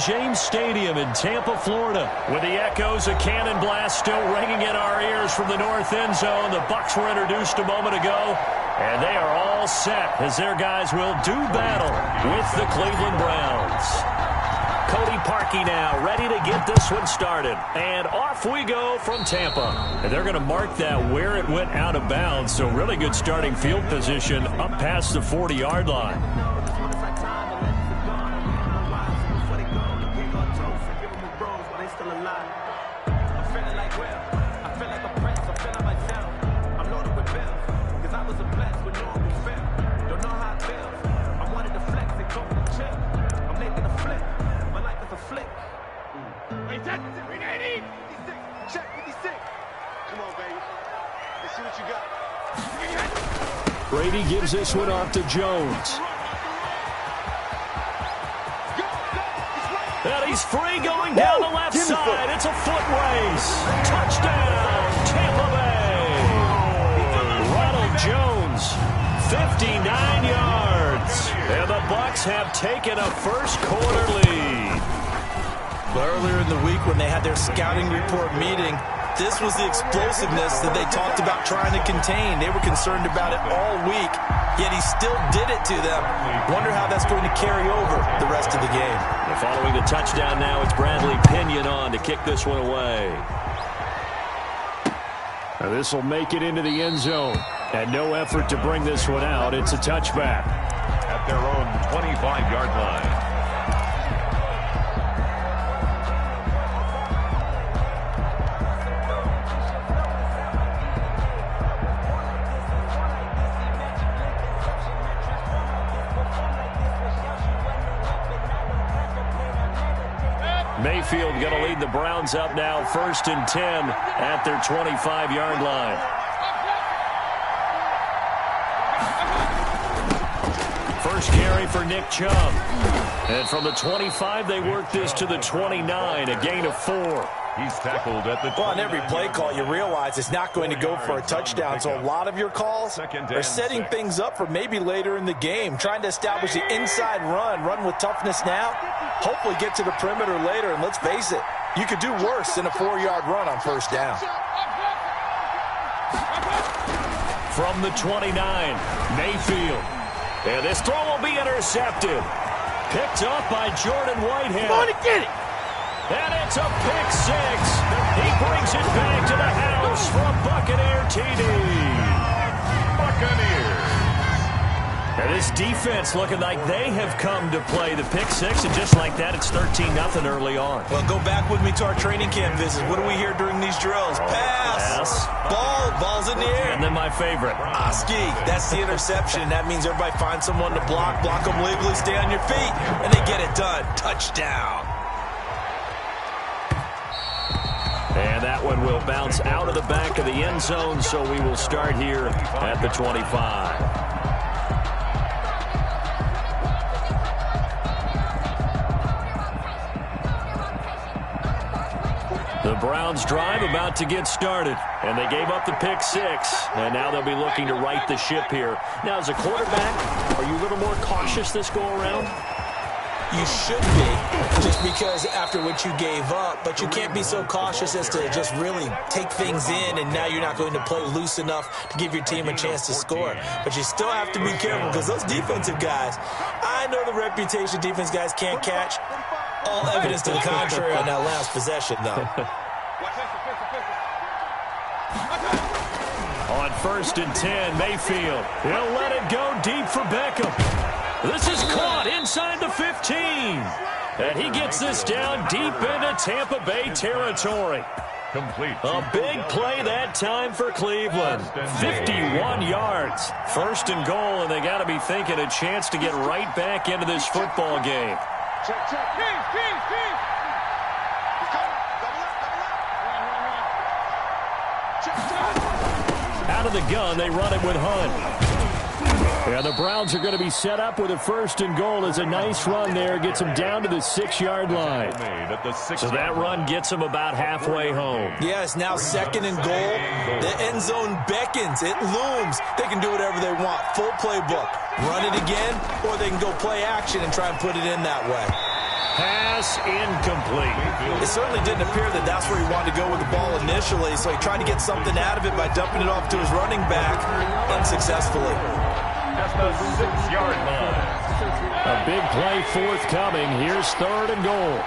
James Stadium in Tampa, Florida. With the echoes of cannon blast still ringing in our ears from the north end zone, the Bucs were introduced a moment ago, and they are all set as their guys will do battle with the Cleveland Browns. Cody Parkey now ready to get this one started. And off we go from Tampa. And they're going to mark that where it went out of bounds, so really good starting field position up past the 40-yard line. Brady gives this one off to Jones. And he's free going down the left side. It's a foot race. Touchdown, Tampa Bay. Ronald Jones, 59 yards. And the Bucs have taken a first quarter lead. Earlier in the week when they had their scouting report meeting, this was the explosiveness that they talked about trying to contain. They were concerned about it all week, yet he still did it to them. Wonder how that's going to carry over the rest of the game. And following the touchdown now, it's Bradley Pinion on to kick this one away. Now this will make it into the end zone. And no effort to bring this one out. It's a touchback. At their own 25-yard line. Mayfield going to lead the Browns up now, 1st and 10 at their 25-yard line. First carry for Nick Chubb. And from the 25, they work this to the 29, a gain of 4. He's tackled at the 29. Well, on every play call, you realize it's not going to go for a touchdown, so a lot of your calls are setting things up for maybe later in the game, trying to establish the inside run with toughness now, hopefully get to the perimeter later, and let's face it, you could do worse than a 4-yard run on first down. From the 29, Mayfield. And this throw will be intercepted. Picked up by Jordan Whitehead. Come on and get it. And it's a pick six. He brings it back to the house for a Buccaneer TD. Buccaneers. And this defense looking like they have come to play the pick six, and just like that, it's 13-0 early on. Well, go back with me to our training camp visit. What do we hear during these drills? Pass. Ball's in the air. And then my favorite. Oski, that's the interception. That means everybody finds someone to block them legally, stay on your feet, and they get it done. Touchdown. And that one will bounce out of the back of the end zone, so we will start here at the 25. The Browns drive about to get started, and they gave up the pick six, and now they'll be looking to right the ship here. Now, as a quarterback, are you a little more cautious this go-around? You should be, just because after what you gave up, but you can't be so cautious as to just really take things in, and now you're not going to play loose enough to give your team a chance to score. But you still have to be careful, because those defensive guys, I know the reputation defense guys can't catch. All evidence to the contrary on that last possession, though. On 1st and 10, Mayfield. He'll let it go deep for Beckham. This is caught inside the 15. And he gets this down deep into Tampa Bay territory. Complete. A big play that time for Cleveland. 51 yards. 1st and goal, and they got to be thinking a chance to get right back into this football game. Check. Out of the gun, they run it with Hunt. And the Browns are going to be set up with a 1st and goal. As a nice run there, gets them down to the 6-yard line. So that run gets them about halfway home. Yeah, it's now 2nd and goal. The end zone beckons. It looms. They can do whatever they want. Full playbook. Run it again, or they can go play action and try and put it in that way. Pass incomplete. It certainly didn't appear that that's where he wanted to go with the ball initially, so he tried to get something out of it by dumping it off to his running back unsuccessfully. Just a 6-yard line. A big play forthcoming. Here's 3rd and goal.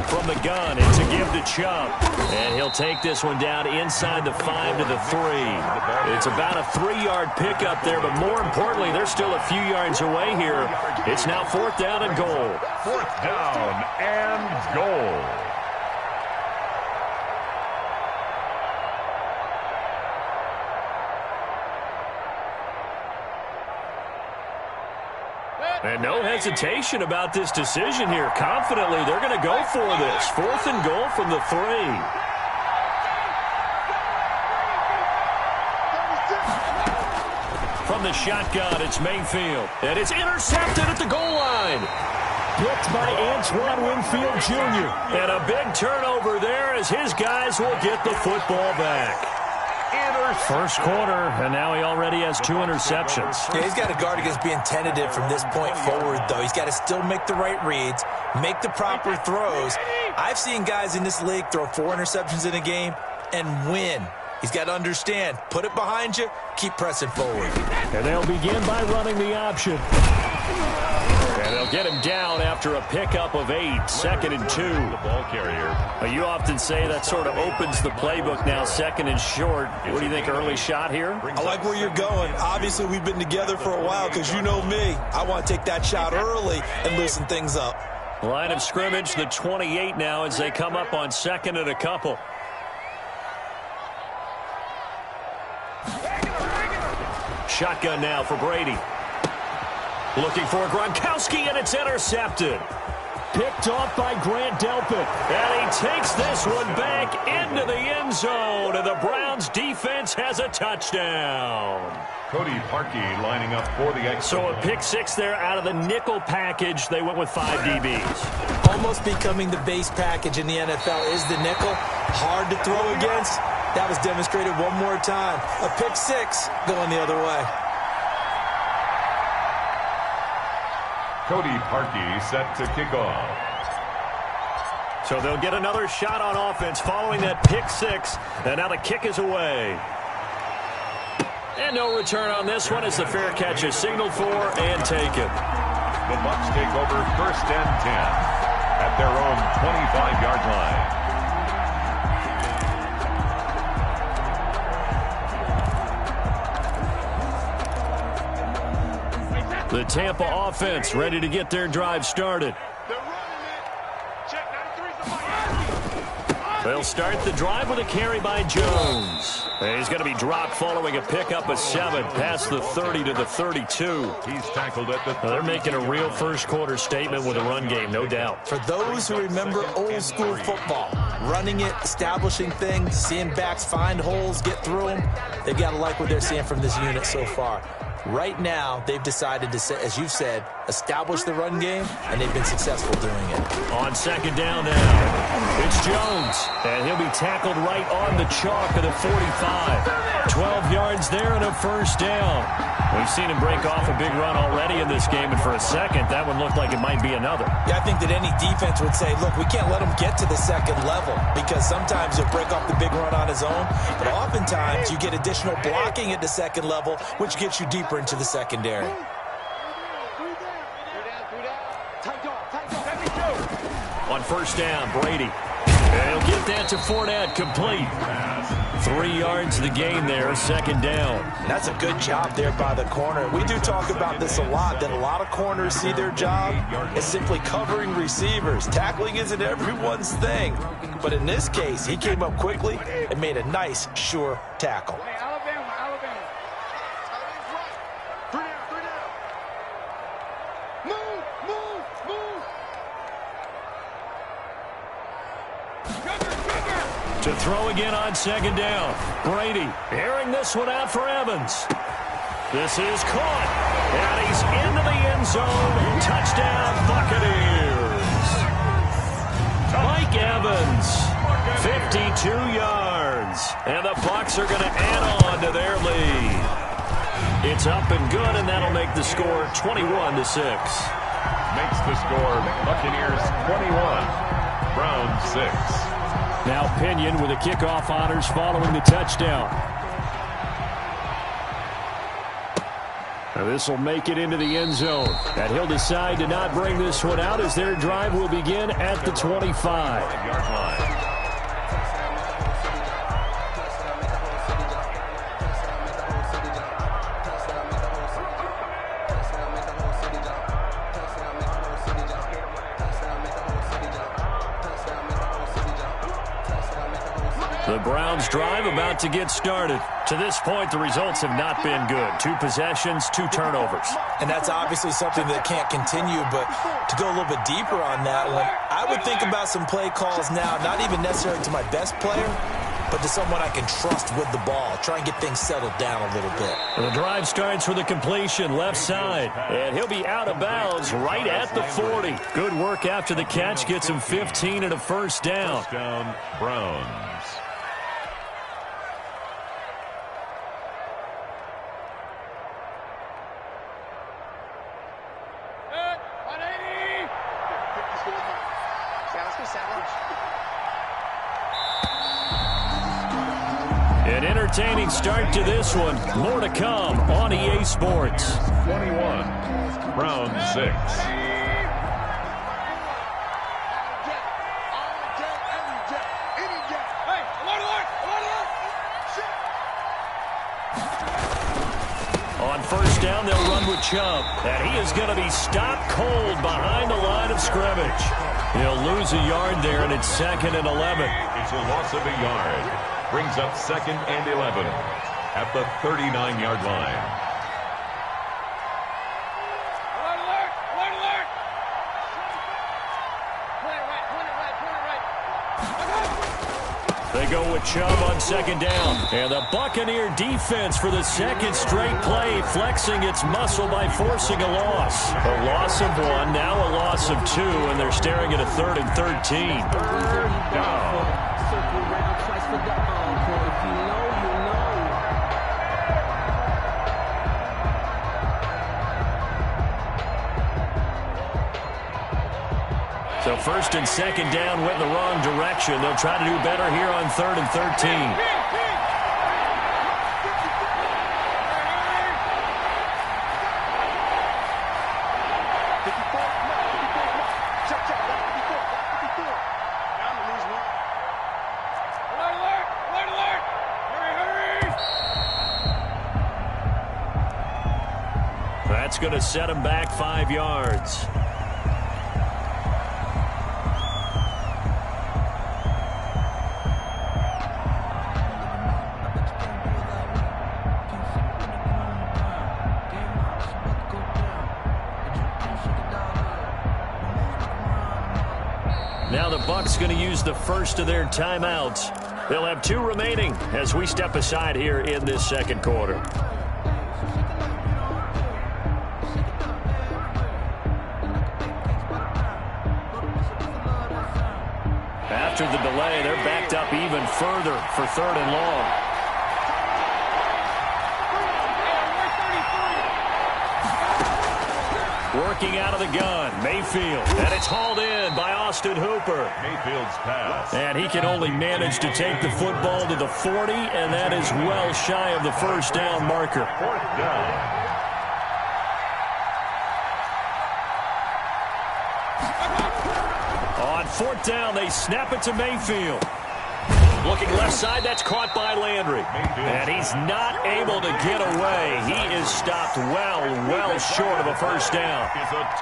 From the gun, it's a give to Chubb. And he'll take this one down inside the 5 to the 3. It's about a 3-yard pickup there, but more importantly, they're still a few yards away here. It's now 4th down and goal. 4th down and goal. And no hesitation about this decision here. Confidently, they're going to go for this. 4th and goal from the 3. From the shotgun, it's Mayfield. And it's intercepted at the goal line. Picked by Antoine Winfield Jr. And a big turnover there as his guys will get the football back. First quarter, and now he already has 2 interceptions. Yeah, he's got to guard against being tentative from this point forward, though. He's got to still make the right reads, make the proper throws. I've seen guys in this league throw 4 interceptions in a game and win. He's got to understand, put it behind you, keep pressing forward. And they'll begin by running the option. And they'll get him down after a pickup of 8, 2nd and 2. The ball carrier. You often say that sort of opens the playbook now, 2nd and short. What do you think, early shot here? I like where you're going. Obviously, we've been together for a while because you know me. I want to take that shot early and loosen things up. Line of scrimmage, the 28 now as they come up on 2nd and a couple. Shotgun now for Brady. Looking for Gronkowski, and it's intercepted. Picked off by Grant Delpit. And he takes this one back into the end zone, and the Browns defense has a touchdown. Cody Parkey lining up for the extra. So a pick 6 there out of the nickel package. They went with 5 DBs. Almost becoming the base package in the NFL is the nickel. Hard to throw against. That was demonstrated one more time. A pick 6 going the other way. Cody Parkey set to kick off. So they'll get another shot on offense following that pick 6. And now the kick is away. And no return on this one as the fair catch is signaled for and taken. The Bucs take over 1st and 10 at their own 25-yard line. The Tampa offense ready to get their drive started. They'll start the drive with a carry by Jones. And he's going to be dropped following a pickup of 7 past the 30 to the 32. He's tackled at the 30. They're making a real first quarter statement with a run game, no doubt. For those who remember old school football, running it, establishing things, seeing backs find holes, get through them, they've got to like what they're seeing from this unit so far. Right now, they've decided to, as you've said, establish the run game, and they've been successful doing it. On 2nd down now, it's Jones, and he'll be tackled right on the chalk of the 45. 12 yards there and a 1st down. We've seen him break off a big run already in this game, and for a second, that one looked like it might be another. Yeah, I think that any defense would say, look, we can't let him get to the 2nd level, because sometimes he'll break off the big run on his own, but oftentimes you get additional blocking at the 2nd level, which gets you deeper into the secondary. On 1st down, Brady. And he'll get that to Fournette, complete. 3 yards the gain there, 2nd down. That's a good job there by the corner. We do talk about this a lot, that a lot of corners see their job as simply covering receivers. Tackling isn't everyone's thing. But in this case, he came up quickly and made a nice, sure tackle. To throw again on 2nd down. Brady airing this one out for Evans. This is caught. And he's into the end zone. Touchdown, Buccaneers. Mike Mike Evans, 52 yards. And the Bucs are going to add on to their lead. It's up and good, and that'll make the score 21-6. Makes the score Buccaneers 21, Browns 6. Now Pinion with the kickoff honors following the touchdown. This will make it into the end zone. And he'll decide to not bring this one out as their drive will begin at the 25-yard line. The Browns drive about to get started. To this point, the results have not been good. 2 possessions, 2 turnovers. And that's obviously something that can't continue, but to go a little bit deeper on that one, I would think about some play calls now, not even necessarily to my best player, but to someone I can trust with the ball. Try and get things settled down a little bit. The drive starts with a completion left side, and he'll be out of bounds right at the 40. Good work after the catch. Gets him 15 and a first down. First down, Browns. An entertaining start to this one. More to come on EA Sports. 21, Browns 6. On first down, they'll run with Chubb. And he is going to be stopped cold behind the line of scrimmage. He'll lose a yard there, and it's 2nd and 11. It's a loss of a yard. Brings up 2nd and 11 at the 39-yard line. They go with Chubb on 2nd down. And the Buccaneer defense for the 2nd straight play, flexing its muscle by forcing a loss. A loss of 1, now a loss of 2, and they're staring at a 3rd and 13. 3rd down. So 1st and 2nd down went in the wrong direction. They'll try to do better here on 3rd and 13. That's going to set him back 5 yards. Now the Bucs going to use the first of their timeouts. They'll have 2 remaining as we step aside here in this 2nd quarter. After the delay, they're backed up even further for 3rd and long. Working out of the gun, Mayfield. And it's hauled in by Austin Hooper. Mayfield's pass. And he can only manage to take the football to the 40, and that is well shy of the first down marker. 4th down. On 4th down, they snap it to Mayfield. Looking left side, that's caught by Landry. And he's not able to get away. He is stopped well short of a first down.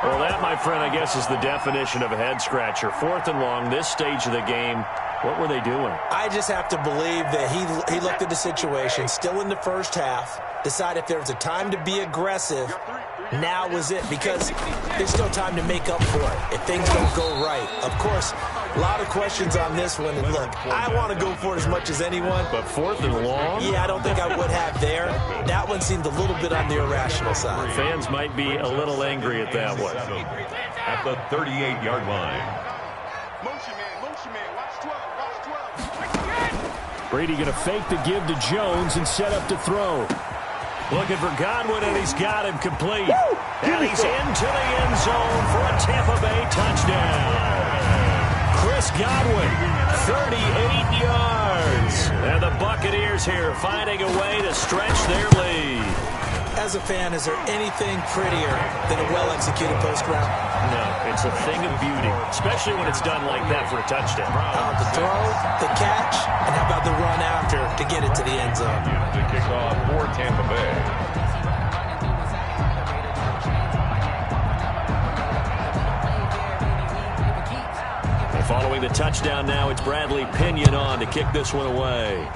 Well, that, my friend, I guess is the definition of a head-scratcher. 4th and long, this stage of the game. What were they doing? I just have to believe that he looked at the situation, still in the first half, decided if there was a time to be aggressive, now was it, because there's still time to make up for it if things don't go right. Of course, a lot of questions on this one, and look, I want to go for it as much as anyone. But 4th and long? Yeah, I don't think I would have there. That one seemed a little bit on the irrational side. Fans might be a little angry at that one. At the 38-yard line. Motion man, motion man. Brady going to fake the give to Jones and set up to throw. Looking for Godwin, and he's got him complete. And he's into the end zone for a Tampa Bay touchdown. Chris Godwin, 38 yards. And the Buccaneers here finding a way to stretch their lead. As a fan, is there anything prettier than a well-executed post route? No, it's a thing of beauty, especially when it's done like that for a touchdown. The throw, the catch, and how about the run after to get it to the end zone? The kickoff for Tampa Bay. Following the touchdown now, it's Bradley Pinion on to kick this one away.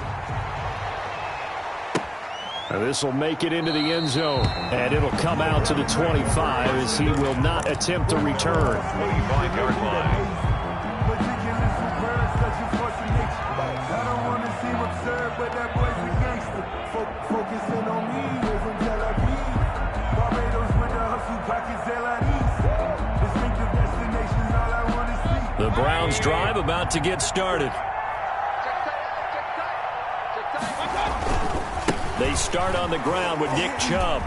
This will make it into the end zone, and it'll come out to the 25 as he will not attempt to return. 25-yard line. The Browns drive about to get started. They start on the ground with Nick Chubb.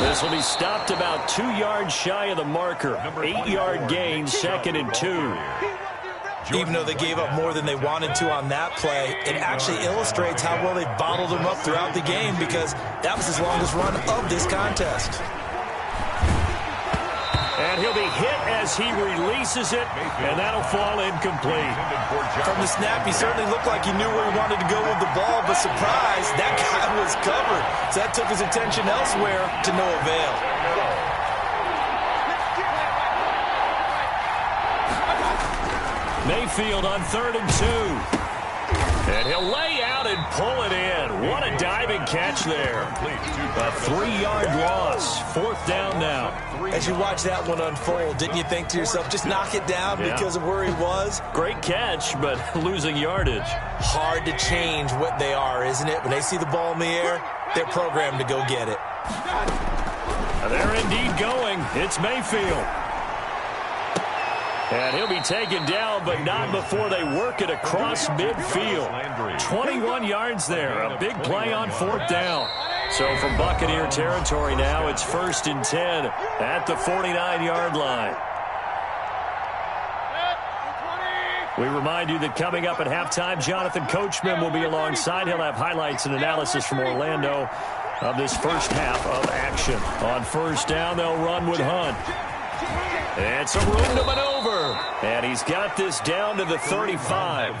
This will be stopped about 2 yards shy of the marker. 8-yard gain, 2nd and 2. Even though they gave up more than they wanted to on that play, it actually illustrates how well they bottled them up throughout the game because that was his longest run of this contest. And he'll be hit as he releases it, and that'll fall incomplete. From the snap, he certainly looked like he knew where he wanted to go with the ball, but surprise, that guy was covered. So that took his attention elsewhere to no avail. Mayfield on 3rd and 2. And he'll lay out and pull it in. What a diving catch there. A 3-yard loss. 4th down now. As you watch that one unfold, didn't you think to yourself, just knock it down because of where he was? Great catch, but losing yardage. Hard to change what they are, isn't it? When they see the ball in the air, they're programmed to go get it. They're indeed going. It's Mayfield. And he'll be taken down, but not before they work it across midfield. 21 yards there. A big play on 4th down. So from Buccaneer territory now, it's 1st and 10 at the 49-yard line. We remind you that coming up at halftime, Jonathan Coachman will be alongside. He'll have highlights and analysis from Orlando of this first half of action. On 1st down, they'll run with Hunt. And some room to maneuver. And he's got this down to the 35.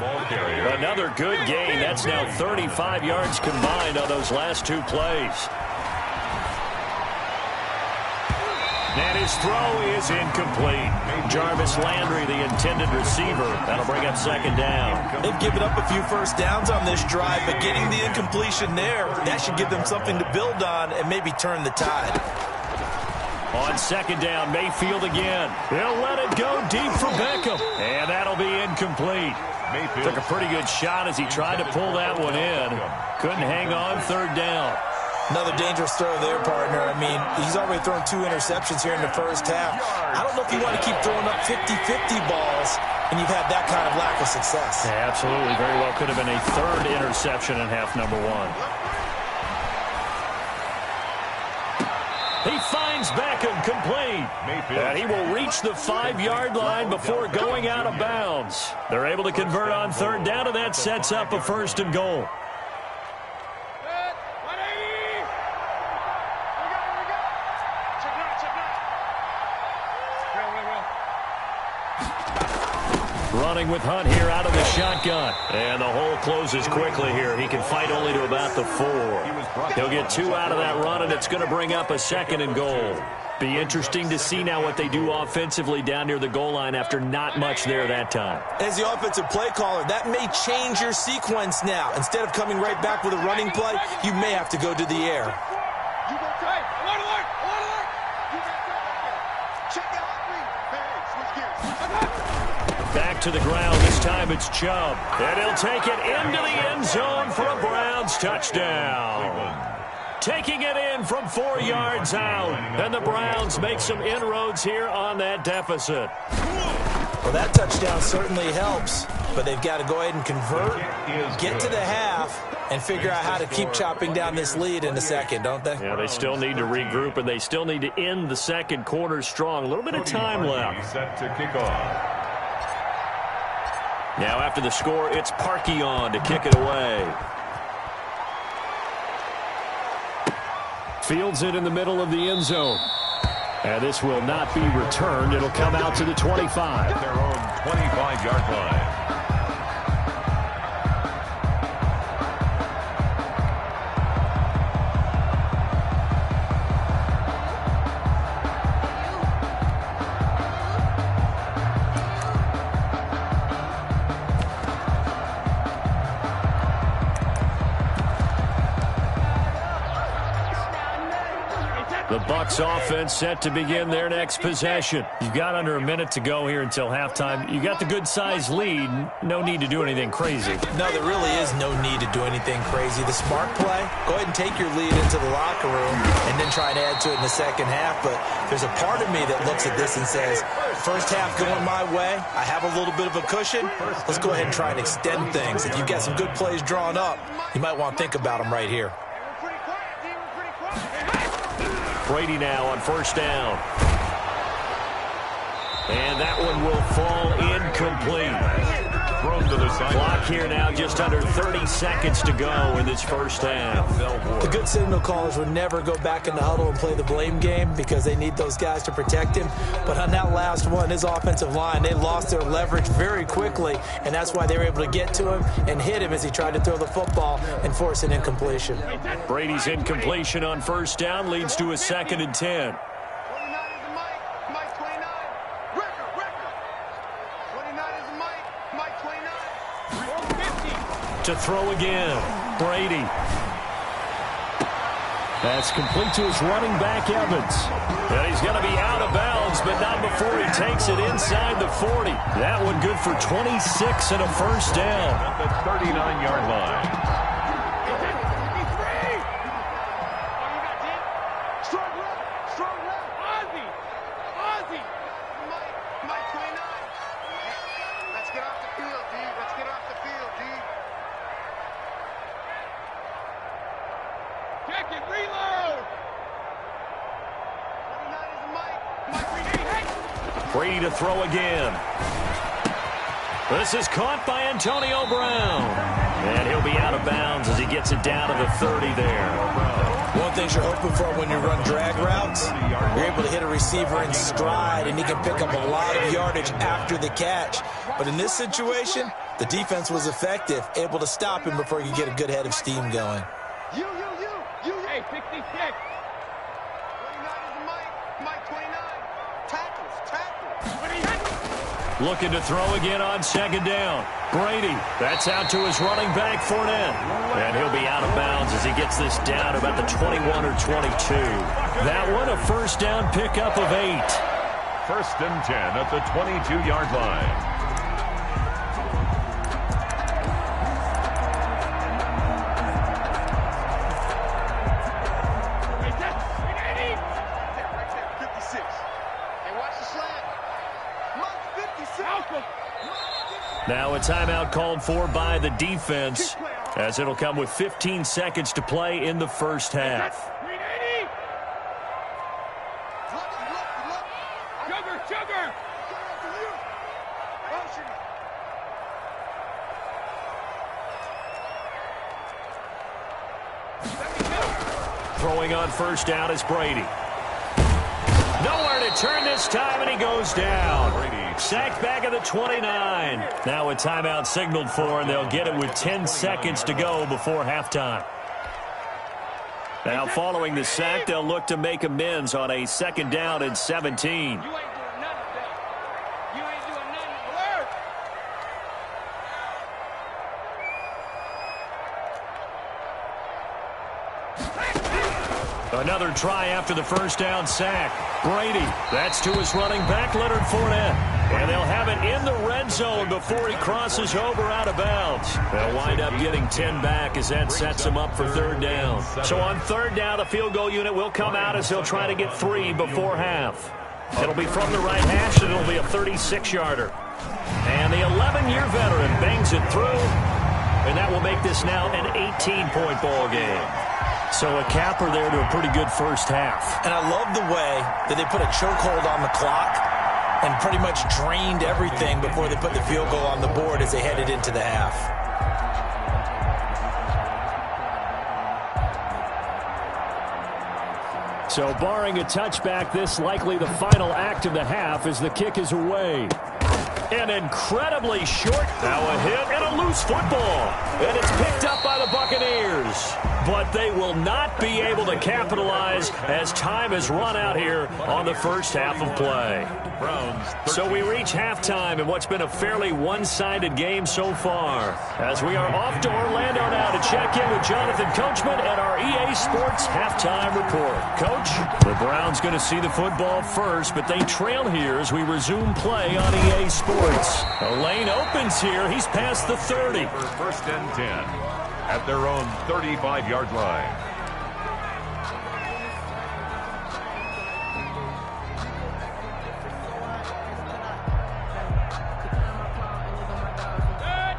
Another good gain. That's now 35 yards combined on those last 2 plays. And his throw is incomplete. Jarvis Landry, the intended receiver. That'll bring up 2nd down. They've given up a few first downs on this drive, but getting the incompletion there, that should give them something to build on and maybe turn the tide. On 2nd down, Mayfield again. He'll let it go deep for Beckham. And that'll be incomplete. Mayfield took a pretty good shot as he tried to pull that one in. Couldn't hang on 3rd down. Another dangerous throw there, partner. I mean, he's already thrown 2 interceptions here in the first half. I don't know if you want to keep throwing up 50-50 balls and you've had that kind of lack of success. Yeah, absolutely. Very well could have been a 3rd interception in half number 1. He finds Beckham complete. And he will reach the 5-yard line before going out of bounds. They're able to convert on 3rd down, and that sets up a 1st and goal. Running with Hunt here out of the shotgun. And the hole closes quickly here. He can fight only to about the 4. He'll get 2 out of that run, and it's going to bring up a 2nd and goal. Be interesting to see now what they do offensively down near the goal line after not much there that time. As the offensive play caller, that may change your sequence now. Instead of coming right back with a running play, you may have to go to the air. Back to the ground. This time it's Chubb. And he'll take it into the end zone for a Browns touchdown. Taking it in from 4 yards out. And the Browns make some inroads here on that deficit. Well, that touchdown certainly helps. but they've got to go ahead and convert, get to the half, and figure out how to keep chopping down this lead in the second, don't they? Yeah, they still need to regroup, and they still need to end the second quarter strong. A little bit of time left. Set to kick off. Now after the score, it's Parkey on to kick it away. Fields it in the middle of the end zone. And this will not be returned. It'll come out to the 25. Their own 25-yard line. The Bucs offense set to begin their next possession. You've got under a minute to go here until halftime. You got the good-sized lead. No need to do anything crazy. No, there really is no need to do anything crazy. The smart play, go ahead and take your lead into the locker room and then try and add to it in the second half. But there's a part of me that looks at this and says, first half going my way, I have a little bit of a cushion. Let's go ahead and try and extend things. If you've got some good plays drawn up, you might want to think about them right here. Brady now on first down. And that one will fall incomplete. Thrown to the side. Clock here now, just under 30 seconds to go in this first half. The good signal callers would never go back in the huddle and play the blame game because they need those guys to protect him. But on that last one, his offensive line, they lost their leverage very quickly, and that's why they were able to get to him and hit him as he tried to throw the football and force an incompletion. Brady's incompletion on first down leads to a 2nd and 10. To throw again, Brady. That's complete to his running back, Evans. And he's going to be out of bounds, but not before he takes it inside the 40. That one good for 26 and a first down. At the 39-yard line. Brady to throw again. This is caught by Antonio Brown. And he'll be out of bounds as he gets it down to the 30 there. One of the things you're hoping for when you run drag routes, you're able to hit a receiver in stride, and he can pick up a lot of yardage after the catch. But in this situation, the defense was effective, able to stop him before he could get a good head of steam going. Hey, 66. 29 is Mike 29. Tackles. Looking to throw again on second down. Brady, that's out to his running back, Fournette. And he'll be out of bounds as he gets this down about the 21 or 22. That one a first down pickup of 8. 1st and 10 at the 22-yard line. Now a timeout called for by the defense, as it'll come with 15 seconds to play in the first half. Sugar! Throwing on first down is Brady. Nowhere to turn this time, and he goes down. Sacked back at the 29. Now a timeout signaled for, and they'll get it with 10 seconds to go before halftime. Now following the sack, they'll look to make amends on a 2nd down and 17. Another try after the first down sack. Brady, that's to his running back, Leonard Fournette. And they'll have it in the red zone before he crosses over out of bounds. They'll wind up getting 10 back as that sets him up for 3rd down. So on 3rd down, the field goal unit will come out as he'll try to get 3 before half. It'll be from the right hash, and it'll be a 36-yarder. And the 11-year veteran bangs it through, and that will make this now an 18-point ball game. So a capper there to a pretty good first half. And I love the way that they put a chokehold on the clock and pretty much drained everything before they put the field goal on the board as they headed into the half. So barring a touchback, this likely the final act of the half as the kick is away. An incredibly short, now a hit, and a loose football. And it's picked up by the Buccaneers. But they will not be able to capitalize as time has run out here on the first half of play. So we reach halftime in what's been a fairly one-sided game so far. As we are off to Orlando now to check in with Jonathan Coachman at our EA Sports Halftime Report. Coach, the Browns going to see the football first, but they trail here as we resume play on EA Sports. A lane opens here. He's past the 30. First and 10 at their own 35-yard line.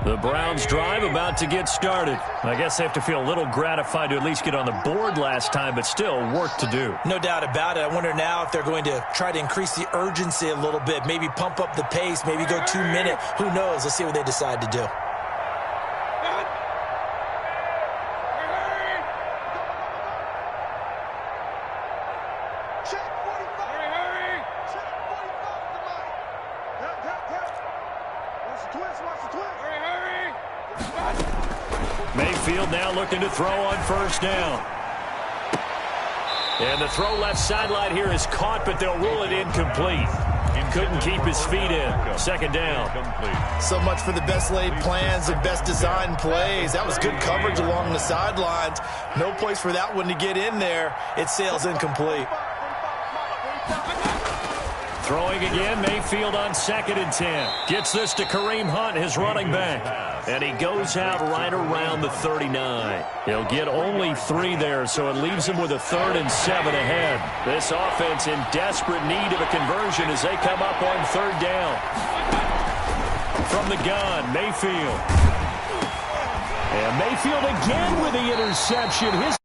The Browns drive about to get started. I guess they have to feel a little gratified to at least get on the board last time, but still work to do. No doubt about it. I wonder now if they're going to try to increase the urgency a little bit, maybe pump up the pace, maybe go 2 minute. Who knows? Let's see what they decide to do. Mayfield now looking to throw on first down. And the throw left sideline here is caught, but they'll rule it incomplete. Couldn't keep his feet in. Second down. So much for the best laid plans and best designed plays. That was good coverage along the sidelines. No place for that one to get in there. It sails incomplete. Throwing again, Mayfield on 2nd and 10. Gets this to Kareem Hunt, his running back. And he goes out right around the 39. He'll get only 3 there, so it leaves him with a 3rd and 7 ahead. This offense in desperate need of a conversion as they come up on 3rd down. From the gun, Mayfield. And Mayfield again with the interception. His